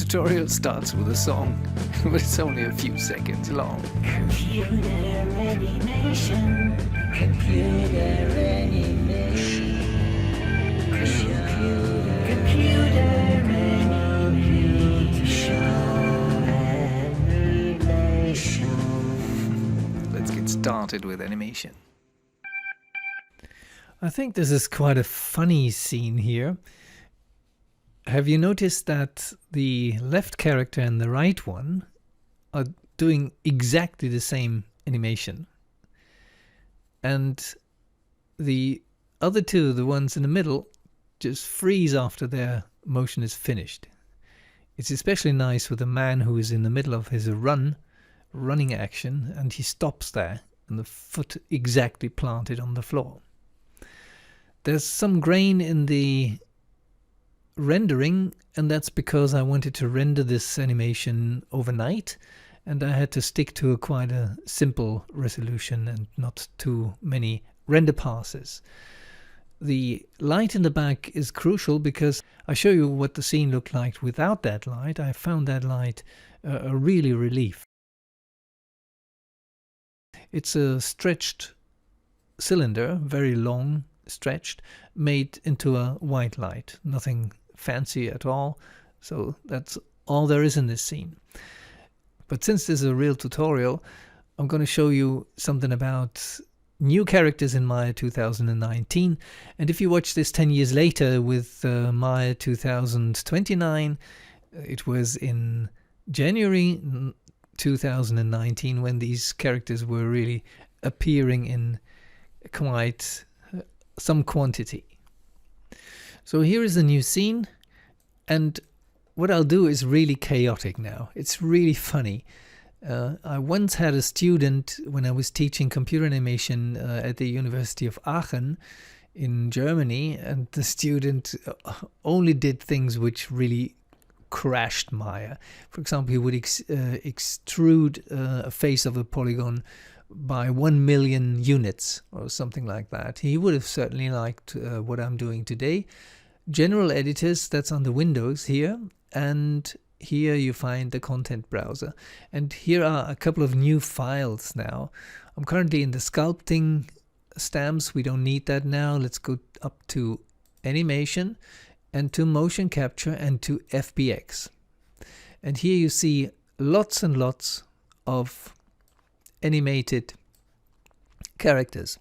tutorial starts with a song, but it's only a few seconds long. Computer animation. Computer animation. Computer animation. Let's get started with animation. I think this is quite a funny scene here. Have you noticed that the left character and the right one are doing exactly the same animation? And the other two, the ones in the middle, just freeze after their motion is finished. It's especially nice with a man who is in the middle of his running action, and he stops there and the foot exactly planted on the floor. There's some grain in the rendering, and that's because I wanted to render this animation overnight, and I had to stick to quite a simple resolution and not too many render passes. The light in the back is crucial because I show you what the scene looked like without that light. I found that light a really relief. It's a stretched cylinder, very long, stretched, made into a white light. Nothing fancy at all, so that's all there is in this scene. But since this is a real tutorial, I'm going to show you something about new characters in Maya 2019, and if you watch this 10 years later with Maya 2029, it was in January 2019 when these characters were really appearing in quite some quantity. So here is a new scene, and what I'll do is really chaotic now. It's really funny. I once had a student when I was teaching computer animation at the University of Aachen in Germany, and the student only did things which really crashed Maya. For example, he would extrude a face of a polygon by 1 million units or something like that. He would have certainly liked what I'm doing today. General editors, that's on the Windows here, and here you find the content browser. And here are a couple of new files now. I'm currently in the sculpting stamps. We don't need that now. Let's go up to animation and to motion capture and to FBX. And here you see lots and lots of animated characters.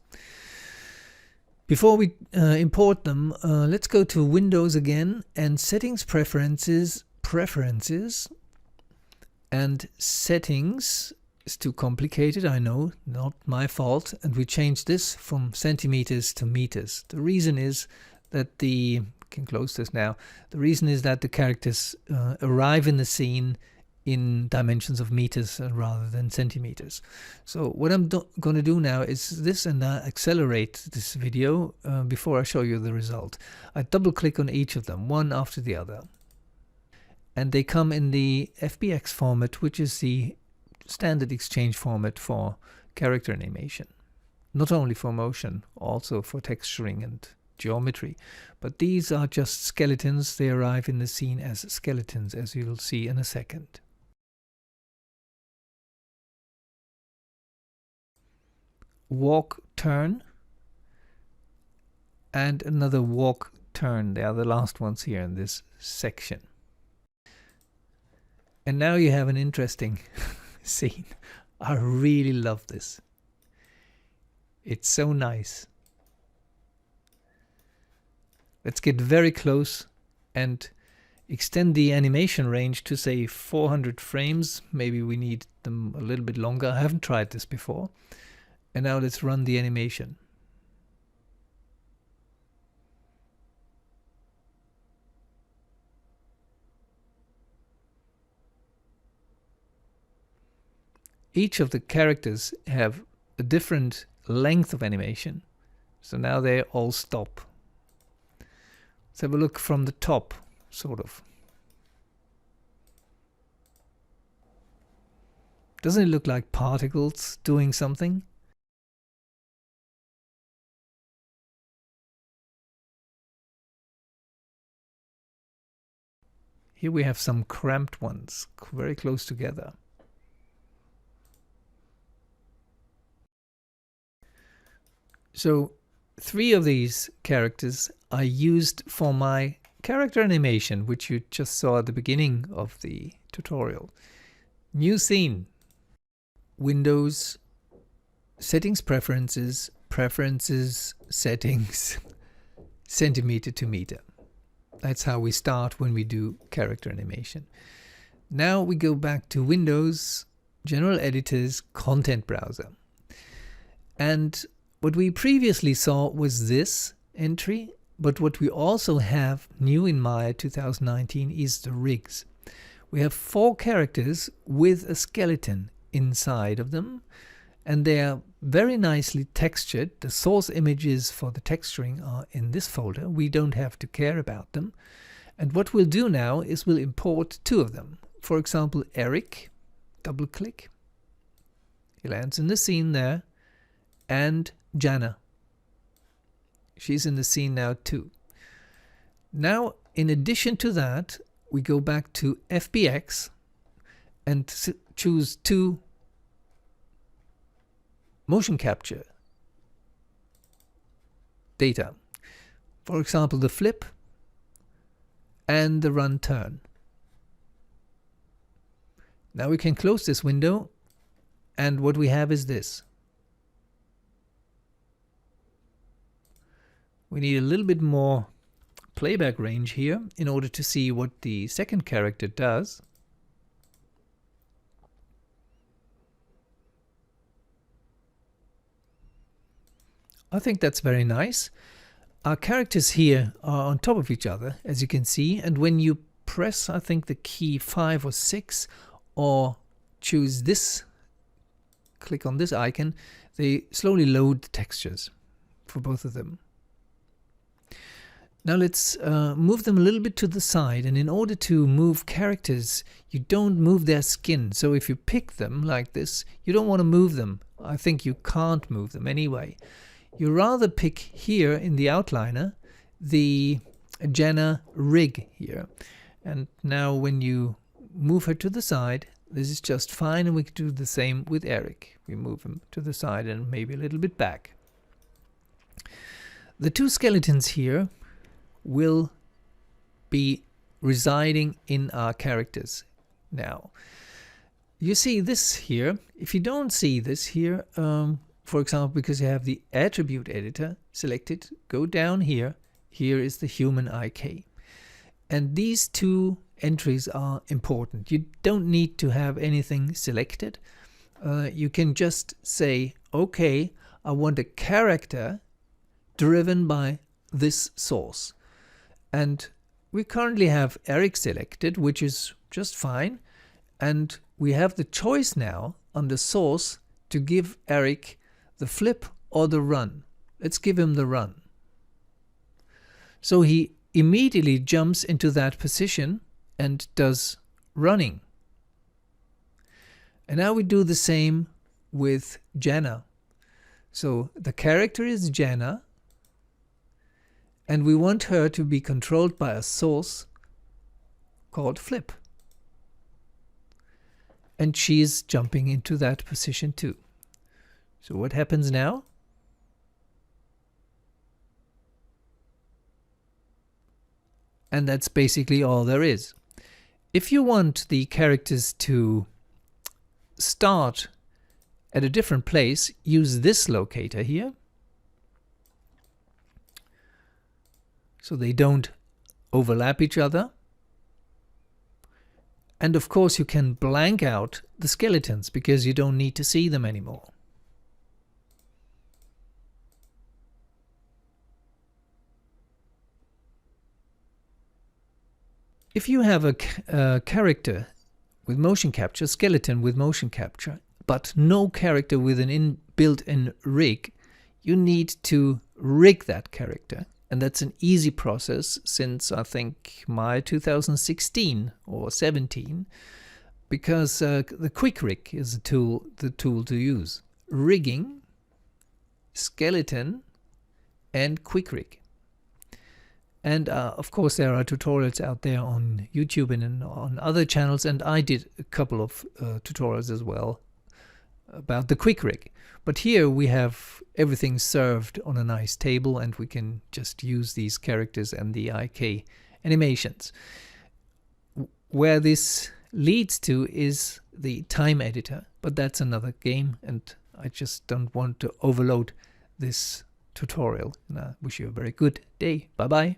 Before we import them, let's go to Windows again and Settings, Preferences, and Settings is too complicated, I know, not my fault, and we change this from centimeters to meters. The reason is that we can close this now. The reason is that the characters arrive in the scene in dimensions of meters rather than centimeters. So what I'm going to do now is this, and accelerate this video before I show you the result. I double click on each of them, one after the other. And they come in the FBX format, which is the standard exchange format for character animation. Not only for motion, also for texturing and geometry. But these are just skeletons. They arrive in the scene as skeletons, as you'll see in a second. Walk, turn, and another walk, turn. They are the last ones here in this section. And now you have an interesting scene. I really love this. It's so nice. Let's get very close and extend the animation range to say 400 frames. Maybe we need them a little bit longer. I haven't tried this before. And now let's run the animation. Each of the characters have a different length of animation. So now they all stop. Let's have a look from the top, sort of. Doesn't it look like particles doing something? Here we have some cramped ones, very close together. So 3 of these characters are used for my character animation, which you just saw at the beginning of the tutorial. New scene. Windows, settings, preferences, preferences, settings, centimeter to meter. That's how we start when we do character animation. Now we go back to Windows, General Editors, Content Browser. And what we previously saw was this entry, but what we also have new in Maya 2019 is the rigs. We have 4 characters with a skeleton inside of them, and they are very nicely textured. The source images for the texturing are in this folder. We don't have to care about them. And what we'll do now is we'll import 2 of them. For example, Eric, double click. He lands in the scene there. And Jana. She's in the scene now too. Now, in addition to that, we go back to FBX and choose 2 motion capture data. For example, the flip and the run turn. Now we can close this window, and what we have is this. We need a little bit more playback range here in order to see what the second character does. I think that's very nice. Our characters here are on top of each other, as you can see, and when you press, I think, the key 5 or 6, or choose this, click on this icon, they slowly load the textures for both of them. Now let's move them a little bit to the side, and in order to move characters, you don't move their skin. So if you pick them like this, you don't want to move them. I think you can't move them anyway. You rather pick here in the outliner the Jana rig here. And now when you move her to the side, this is just fine, and we can do the same with Eric. We move him to the side and maybe a little bit back. The 2 skeletons here will be residing in our characters now. You see this here. If you don't see this here, for example, because you have the attribute editor selected, go down here. Here is the human IK. And these 2 entries are important. You don't need to have anything selected. You can just say, okay, I want a character driven by this source. And we currently have Eric selected, which is just fine. And we have the choice now on the source to give Eric the flip or the run. Let's give him the run. So he immediately jumps into that position and does running. And now we do the same with Jana. So the character is Jana, and we want her to be controlled by a source called flip. And she's jumping into that position too. So what happens now? And that's basically all there is. If you want the characters to start at a different place, use this locator here. So they don't overlap each other. And of course you can blank out the skeletons because you don't need to see them anymore. If you have a character with motion capture, skeleton with motion capture, but no character with an built-in rig, you need to rig that character. And that's an easy process since I think Maya 2016 or 17, because the quick rig is the tool to use. Rigging, skeleton, and quick rig. And of course, there are tutorials out there on YouTube and on other channels, and I did a couple of tutorials as well about the quick rig. But here we have everything served on a nice table, and we can just use these characters and the IK animations. Where this leads to is the time editor, but that's another game, and I just don't want to overload this tutorial. And I wish you a very good day. Bye bye.